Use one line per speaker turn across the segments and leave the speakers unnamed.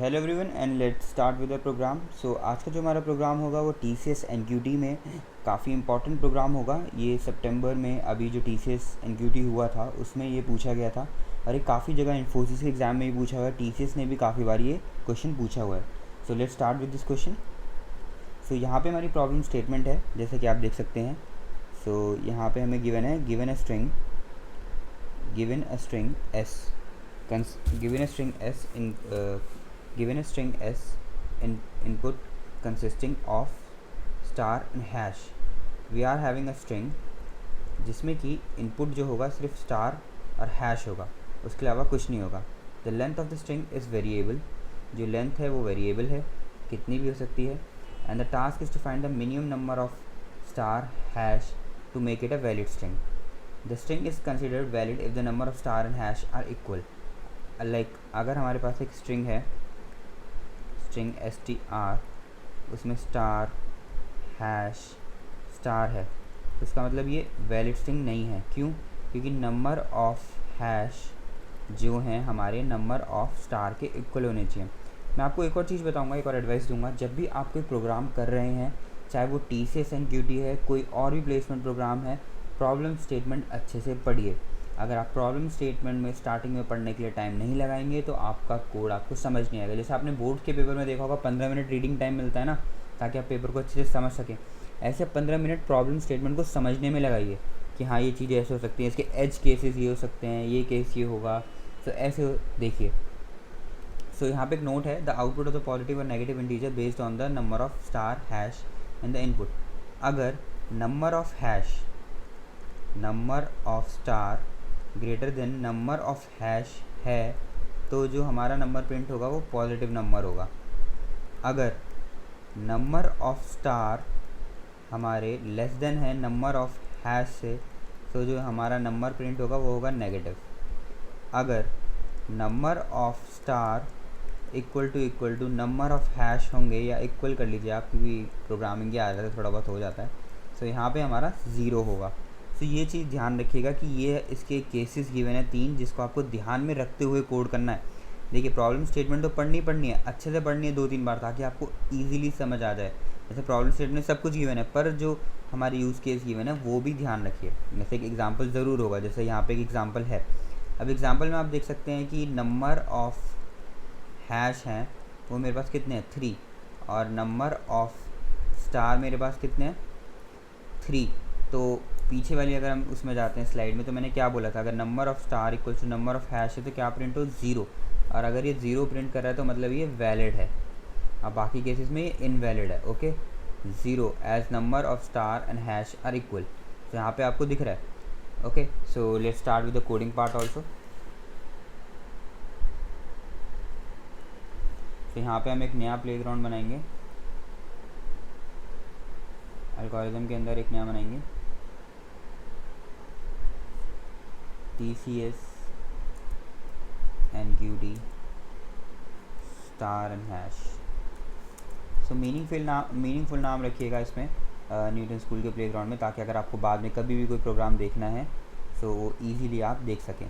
Hello everyone and let's start with the program. So आज का जो हमारा प्रोग्राम होगा वो TCS NQT में काफ़ी इंपॉर्टेंट प्रोग्राम होगा। ये सितंबर में अभी जो TCS NQT हुआ था उसमें ये पूछा गया था और ये काफ़ी जगह इन्फोसिस के एग्ज़ाम में भी पूछा हुआ है। TCS ने भी काफ़ी बार ये क्वेश्चन पूछा हुआ है। So let's start with this question. So यहाँ पे हमारी प्रॉब्लम स्टेटमेंट है जैसे कि आप देख सकते हैं। सो यहाँ पे हमें गिवन है given a string s given a string s in input consisting of star and hash. we are having a string जिसमें कि इनपुट जो होगा सिर्फ स्टार और हैश होगा, उसके अलावा कुछ नहीं होगा। The length of the string is variable, जो लेंथ है वो वेरिएबल है, कितनी भी हो सकती है। And the task is to find the minimum number of star hash to make it a valid string. The string is considered valid if the number of star and hash are equal. Like अगर हमारे पास एक string है, string str, उसमें star hash star है, तो इसका मतलब ये वैलिड स्ट्रिंग नहीं है। क्यों? क्योंकि नंबर ऑफ हैश जो हैं हमारे नंबर ऑफ स्टार के इक्वल होने चाहिए। मैं आपको एक और चीज़ बताऊंगा, एक और एडवाइस दूंगा। जब भी आप कोई प्रोग्राम कर रहे हैं, चाहे वो TCS NQT है, कोई और भी प्लेसमेंट प्रोग्राम है, प्रॉब्लम स्टेटमेंट अच्छे से पढ़िए। अगर आप प्रॉब्लम स्टेटमेंट में स्टार्टिंग में पढ़ने के लिए टाइम नहीं लगाएंगे तो आपका कोड आपको समझ नहीं आएगा। जैसे आपने बोर्ड के पेपर में देखा होगा 15 मिनट रीडिंग टाइम मिलता है ना, ताकि आप पेपर को अच्छे से समझ सकें। ऐसे 15 मिनट प्रॉब्लम स्टेटमेंट को समझने में लगाइए कि हाँ ये चीज़ ऐसे हो सकती है, इसके एज केसेस ये हो सकते हैं, ये केस ये होगा, तो ऐसे देखिए। सो यहाँ पे एक नोट है, the output of the positive और negative integer based on the number of star hash in the input. अगर number of star greater than number of hash है तो जो हमारा नंबर प्रिंट होगा वो पॉजिटिव नंबर होगा। अगर नंबर ऑफ स्टार हमारे लेस देन है नंबर ऑफ हैश से तो जो हमारा नंबर प्रिंट होगा वो होगा नेगेटिव। अगर number of star equal to number of hash होंगे, या इक्वल कर लीजिए आप क्योंकि प्रोग्रामिंग की आदत है थोड़ा बहुत हो जाता है, तो यहाँ पे हमारा ज़ीरो होगा। तो ये चीज़ ध्यान रखिएगा कि ये इसके केसेस गिवन है 3, जिसको आपको ध्यान में रखते हुए कोड करना है। देखिए प्रॉब्लम स्टेटमेंट तो पढ़नी है, अच्छे से पढ़नी है 2-3 बार, ताकि आपको ईजिली समझ आ जाए। जैसे प्रॉब्लम स्टेटमेंट सब कुछ गिवन है, पर जो हमारे यूज़ केस गिवन है वो भी ध्यान रखिए। जैसे एक एग्जाम्पल ज़रूर होगा, जैसे यहाँ पे एक एग्जाम्पल है। अब एग्जाम्पल में आप देख सकते हैं कि नंबर ऑफ हैश हैं वो मेरे पास कितने हैं 3, और नंबर ऑफ स्टार मेरे पास कितने हैं 3। तो पीछे वाली अगर हम उसमें जाते हैं स्लाइड में, तो मैंने क्या बोला था, अगर number of star equal to number of hash है तो क्या प्रिंट हो 0, और अगर ये 0 प्रिंट कर रहा है तो मतलब ये वैलिड है। अब बाकी केसेस में ये इनवैलिड है। Okay, 0 as number of star and hash are equal, तो यहाँ पे आपको दिख रहा है। Okay, so let's start with the coding part also. तो यहाँ पे हम एक नया प्लेग्राउंड बनाएंगे, एल्गोरिथम के अंदर एक नया बनाएंगे, TCS NQT star and hash. So meaningful नाम रखिएगा इसमें न्यूटन स्कूल के प्लेग्राउंड में, ताकि अगर आपको बाद में कभी भी कोई प्रोग्राम देखना है तो वो ईजीली आप देख सकें।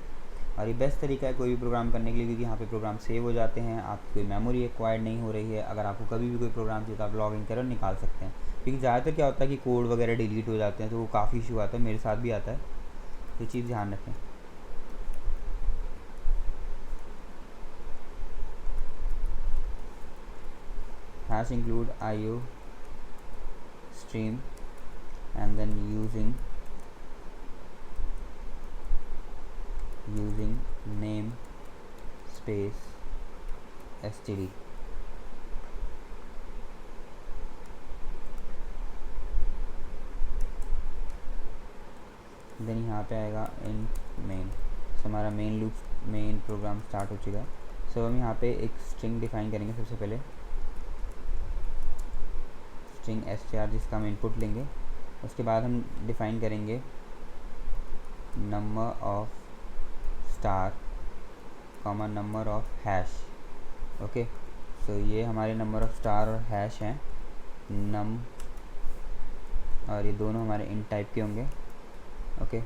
और ये बेस्ट तरीका है कोई भी प्रोग्राम करने के लिए, क्योंकि यहाँ पे प्रोग्राम सेव हो जाते हैं, आपकी कोई मेमोरी एक्वायर्ड नहीं हो रही है। अगर आपको कभी भी कोई प्रोग्राम चाहिए तो आप लॉग इन करो, निकाल सकते हैं। क्योंकि ज़्यादातर क्या होता है कि कोड वगैरह डिलीट हो जाते हैं, तो वो काफ़ी इशू आता है, मेरे साथ भी आता है, तो चीज़ ध्यान रखें। Hash include IO stream and then using name space std। Then यहाँ पे आएगा इन मेन। हमारा मेन प्रोग्राम स्टार्ट हो चुका है। सो हम यहाँ पे एक स्ट्रिंग डिफाइन करेंगे सबसे पहले, स्ट्रिंग str जिसका हम इनपुट लेंगे। उसके बाद हम डिफ़ाइन करेंगे number of star comma number of hash. Okay, so ये हमारे नंबर ऑफ स्टार और हैश हैं नम, और ये दोनों हमारे इन टाइप के होंगे। ओके,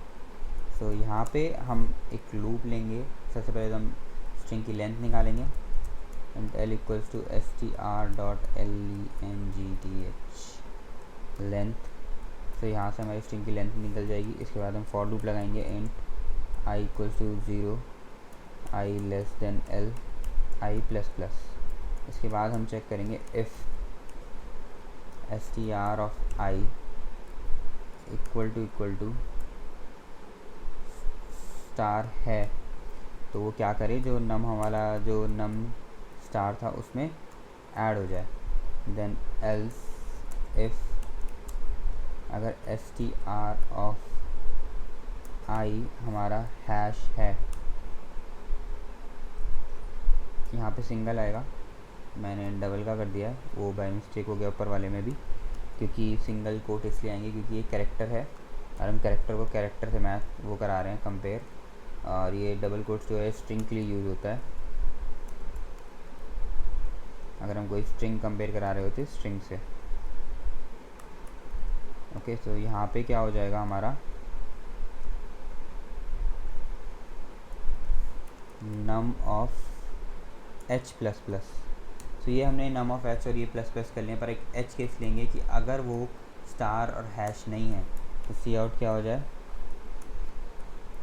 सो यहाँ पे हम एक लूप लेंगे। सबसे पहले तो हम स्ट्रिंग की लेंथ निकालेंगे, int L equals to str.length length. तो यहाँ से हमारी स्ट्रिंग की लेंथ निकल जाएगी। इसके बाद हम फॉर लूप लगाएंगे int I equals to 0 I less than L I plus plus. इसके बाद हम चेक करेंगे if str of I equal to star है, तो वो क्या करे, जो नम हमारा जो नम स्टार था उसमें ऐड हो जाए। देन एल्स इफ़ अगर str ऑफ आई हमारा हैश है, यहाँ पे सिंगल आएगा, मैंने डबल का कर दिया है, वो बाय मिस्टेक हो गया ऊपर वाले में भी, क्योंकि सिंगल कोट इसलिए आएंगे क्योंकि ये कैरेक्टर है और हम कैरेक्टर को कैरेक्टर से मैच वो करा रहे हैं कंपेयर, और ये डबल कोट्स जो है स्ट्रिंग के लिए यूज़ होता है। अगर हम कोई स्ट्रिंग कंपेयर करा रहे होते स्ट्रिंग से। ओके, तो यहाँ पे क्या हो जाएगा हमारा नम ऑफ एच प्लस प्लस। तो ये हमने नम ऑफ एच और ये प्लस प्लस कर लिया, पर एक एच केस लेंगे कि अगर वो स्टार और हैश नहीं है तो सी आउट क्या हो जाए,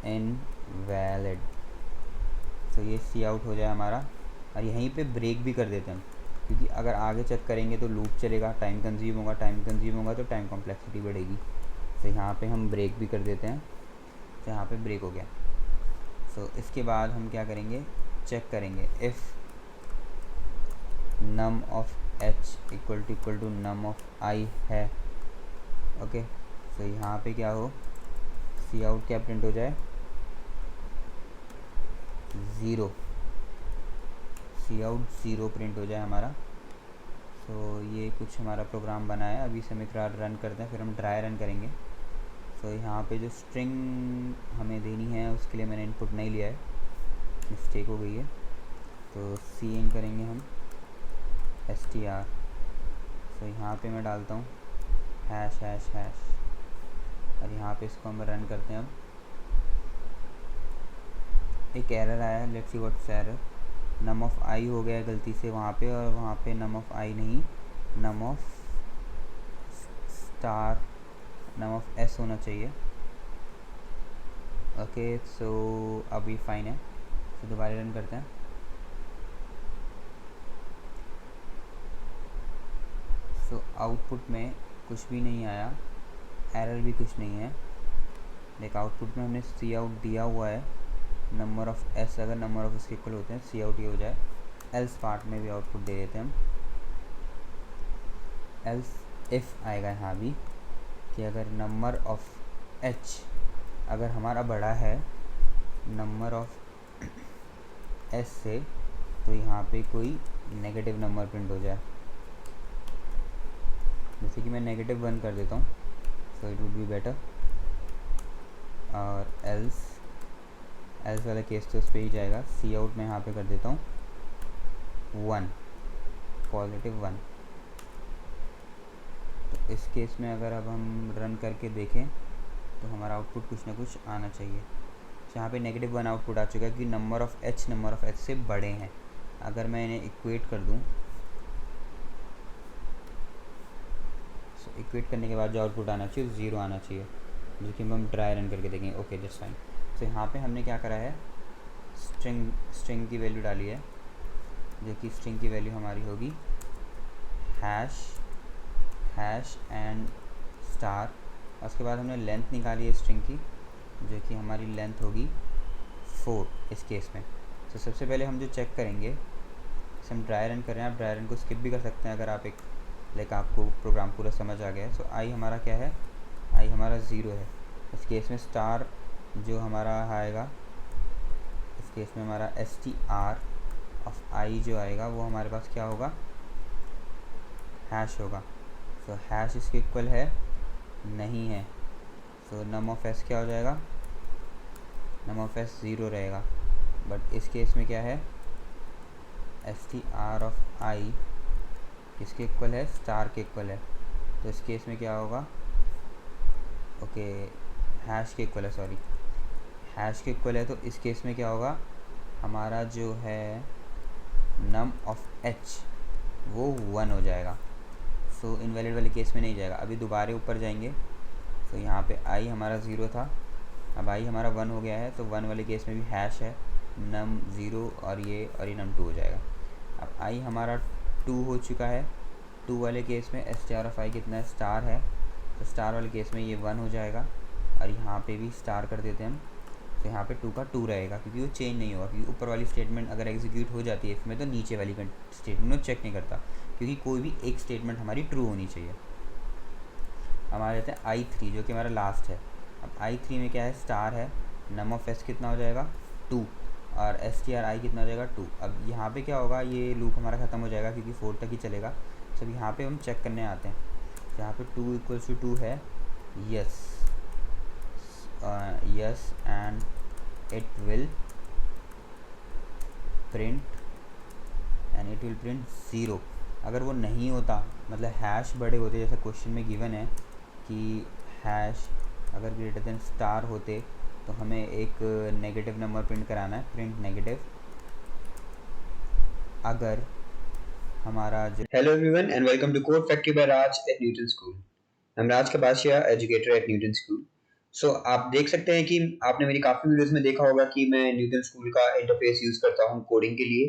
इनवैलिड। तो ये सी आउट हो जाए हमारा, और यहीं पे ब्रेक भी कर देते हैं क्योंकि अगर आगे चेक करेंगे तो लूप चलेगा, टाइम कंज्यूम होगा, टाइम कंज्यूम होगा तो टाइम कॉम्प्लेक्सिटी बढ़ेगी। तो यहाँ पे हम ब्रेक भी कर देते हैं, तो यहाँ पे ब्रेक हो गया। सो इसके बाद हम क्या करेंगे, चेक करेंगे if num of H equal to num of I है। ओके, तो यहाँ पे क्या हो, सी आउट क्या प्रिंट हो जाए, 0, सी आउट 0 प्रिंट हो जाए हमारा। तो ये कुछ हमारा प्रोग्राम बना है, अभी से हम एक रन करते हैं, फिर हम ट्राई रन करेंगे। तो यहाँ पे जो स्ट्रिंग हमें देनी है उसके लिए मैंने इनपुट नहीं लिया है, मिस्टेक हो गई है। तो सी इन करेंगे हम str। तो यहाँ पे मैं डालता हूँ हैश हैश हैश, और यहाँ पे इसको हम रन करते हैं। अब एक एरर आया है, let's see what's error. Num of I हो गया गलती से वहाँ पे, और वहाँ पे नम ऑफ आई नहीं, num of star, num of S होना चाहिए। ओके, सो अभी फाइन है। तो दोबारा रन करते हैं। सो आउटपुट में कुछ भी नहीं आया, एरर भी कुछ नहीं है। देख आउटपुट में हमने सी आउट दिया हुआ है, नंबर ऑफ़ एस अगर नंबर ऑफ इसके इक्वल होते हैं सी आउट ये हो जाए। एल्स पार्ट में भी आउटपुट दे देते हैं हम, एल्स इफ़ आएगा यहाँ भी कि अगर नंबर ऑफ़ एच अगर हमारा बड़ा है नंबर ऑफ़ एस से, तो यहाँ पे कोई नेगेटिव नंबर प्रिंट हो जाए। जैसे कि मैं -1 कर देता हूँ, so it would be better. और एल्स वाला केस तो उस पर ही जाएगा। सी आउट में यहाँ पे कर देता हूँ 1, +1। तो इस केस में अगर अब हम रन करके देखें तो हमारा आउटपुट कुछ ना कुछ आना चाहिए। तो यहाँ पे -1 आउटपुट आ चुका है कि नंबर ऑफ़ एच से बड़े हैं। अगर मैं इन्हें इक्वेट कर दूँ, सो इक्वेट करने के बाद जो आउटपुट आना चाहिए 0 आना चाहिए, जो कि हम ट्राई रन करके देखेंगे। Okay, just fine. तो यहाँ पे हमने क्या करा है, स्ट्रिंग की वैल्यू डाली है, जो कि स्ट्रिंग की वैल्यू हमारी होगी हैश एंड स्टार। और उसके बाद हमने लेंथ निकाली है स्ट्रिंग की, जो कि हमारी लेंथ होगी 4 इस केस में। तो सबसे पहले हम जो चेक करेंगे, जैसे हम ड्राई रन कर रहे हैं, आप ड्राई रन को स्किप भी कर सकते हैं अगर आप आपको प्रोग्राम पूरा समझ आ गया है। सो आई हमारा क्या है, आई हमारा 0 है। इस केस में स्टार जो हमारा आएगा, इस केस में हमारा str ऑफ आई जो आएगा वो हमारे पास क्या होगा, हैश होगा। सो हैश इसके इक्वल है नहीं है, सो नम ऑफ एस क्या हो जाएगा, नम ऑफ एस 0 रहेगा। बट इस केस में क्या है, str ऑफ आई किसके इक्वल है, स्टार के इक्वल है। तो इस केस में क्या होगा, ओके हैश के इक्वल है, सॉरी हैश के इक्वल है। तो इस केस में क्या होगा, हमारा जो है नम ऑफ एच वो 1 हो जाएगा। सो इनवैलिड वाले केस में नहीं जाएगा। अभी दोबारा ऊपर जाएंगे, तो यहाँ पे आई हमारा 0 था, अब आई हमारा 1 हो गया है, तो 1 वाले केस में भी हैश है नम 0 और ये नम 2 हो जाएगा। अब आई हमारा 2 हो चुका है, 2 वाले केस में str ऑफ आई कितना है, स्टार है, तो स्टार वाले केस में ये 1 हो जाएगा और यहाँ पे भी स्टार कर देते हैं हम, तो यहाँ पे 2 का 2 रहेगा क्योंकि वो चेंज नहीं होगा, क्योंकि ऊपर वाली स्टेटमेंट अगर एग्जीक्यूट हो जाती है इसमें तो नीचे वाली स्टेटमेंट वो चेक नहीं करता, क्योंकि कोई भी एक स्टेटमेंट हमारी ट्रू होनी चाहिए। हमारे रहते हैं i3 जो कि हमारा लास्ट है। अब i3 में क्या है, स्टार है, नम ऑफ एस कितना हो जाएगा 2 और str कितना हो जाएगा 2। अब यहाँ पे क्या होगा, ये लूप हमारा ख़त्म हो जाएगा क्योंकि 4 तक ही चलेगा। तो अब यहाँ पे हम चेक करने आते हैं, यहाँ पे 2 इक्वल्स टू 2 है, yes yes and it will print 0। अगर वो नहीं होता, मतलब हैश बड़े होते, जैसा क्वेश्चन में गिवन है कि हैश अगर ग्रेटर देन स्टार होते तो हमें एक नेगेटिव नंबर प्रिंट कराना है, प्रिंट नेगेटिव। अगर हमारा जो
Hello everyone and welcome to Code Factory by Raj at Newton School. I'm Raj Kapashia, educator at Newton School. So आप देख सकते हैं कि आपने मेरी काफ़ी वीडियोस में देखा होगा कि मैं न्यूटन स्कूल का इंटरफेस यूज़ करता हूँ कोडिंग के लिए।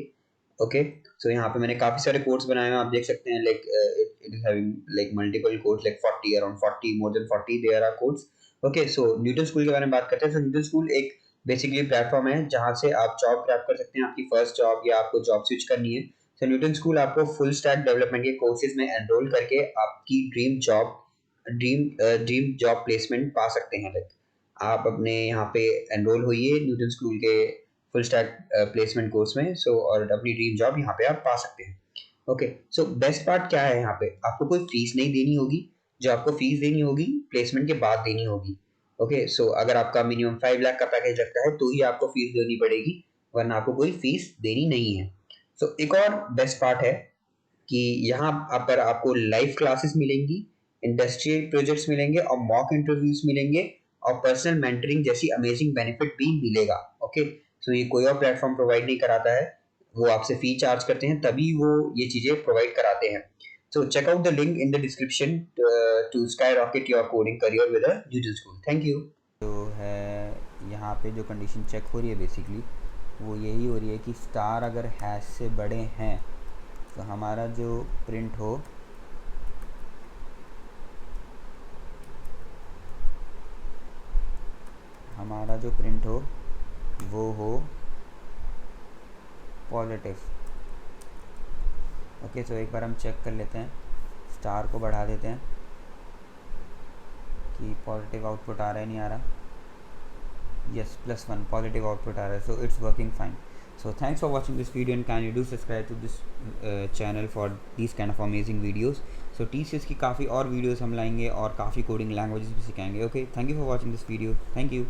ओके, सो यहाँ पे मैंने काफ़ी सारे कोड्स बनाए हैं, आप देख सकते हैं, like it is having like multiple codes, like 40 around 40 more than 40 there are codes. Okay, so Newton school के बारे में बात करते हैं। सो न्यूटन स्कूल एक बेसिकली प्लेटफॉर्म है जहाँ से आप जॉब क्रैक कर सकते हैं, आपकी फर्स्ट जॉब या आपको जॉब स्विच करनी है। सो न्यूटन स्कूल आपको फुल स्टैक डेवलपमेंट के कोर्सेज में एनरोल करके आपकी ड्रीम जॉब प्लेसमेंट पा सकते हैं। लाइक आप अपने यहाँ पे एनरोल होइए न्यूटन स्कूल के फुल स्टैक प्लेसमेंट कोर्स में, सो और अपनी ड्रीम जॉब यहाँ पे आप पा सकते हैं। ओके, सो बेस्ट पार्ट क्या है, यहाँ पे आपको कोई फीस नहीं देनी होगी। जो आपको फीस देनी होगी प्लेसमेंट के बाद देनी होगी। ओके, सो अगर आपका मिनिमम 5 लाख का पैकेज लगता है तो ही आपको फीस देनी पड़ेगी, वरना आपको कोई फीस देनी नहीं है। सो एक और बेस्ट पार्ट है कि यहाँ पर आपको लाइव क्लासेस मिलेंगी, इंडस्ट्रियल प्रोजेक्ट्स मिलेंगे और मॉक इंटरव्यूज मिलेंगे और पर्सनल मेंटरिंग जैसी अमेजिंग बेनिफिट भी मिलेगा। ओके, सो ये कोई और प्लेटफॉर्म प्रोवाइड नहीं कराता है, वो आपसे फी चार्ज करते हैं तभी वो ये चीजें प्रोवाइड कराते हैं। So check out the link in the description to skyrocket your coding career with Newton school. Thank you.
जो है यहाँ पे जो कंडीशन चेक हो रही है बेसिकली वो यही हो रही है कि स्टार अगर हैश से बड़े हैं तो हमारा जो प्रिंट हो वो हो पॉजिटिव। ओके, तो एक बार हम चेक कर लेते हैं, स्टार को बढ़ा देते हैं कि पॉजिटिव आउटपुट आ रहा है नहीं आ रहा। यस, +1 पॉजिटिव आउटपुट आ रहा है, so it's working fine. So thanks for watching this video and kindly do subscribe to this channel for these kind of amazing videos. So TCS की काफ़ी और वीडियोस हम लाएंगे और काफ़ी कोडिंग लैंग्वेजेस भी सिखाएंगे। Okay, thank you for watching this video, thank you.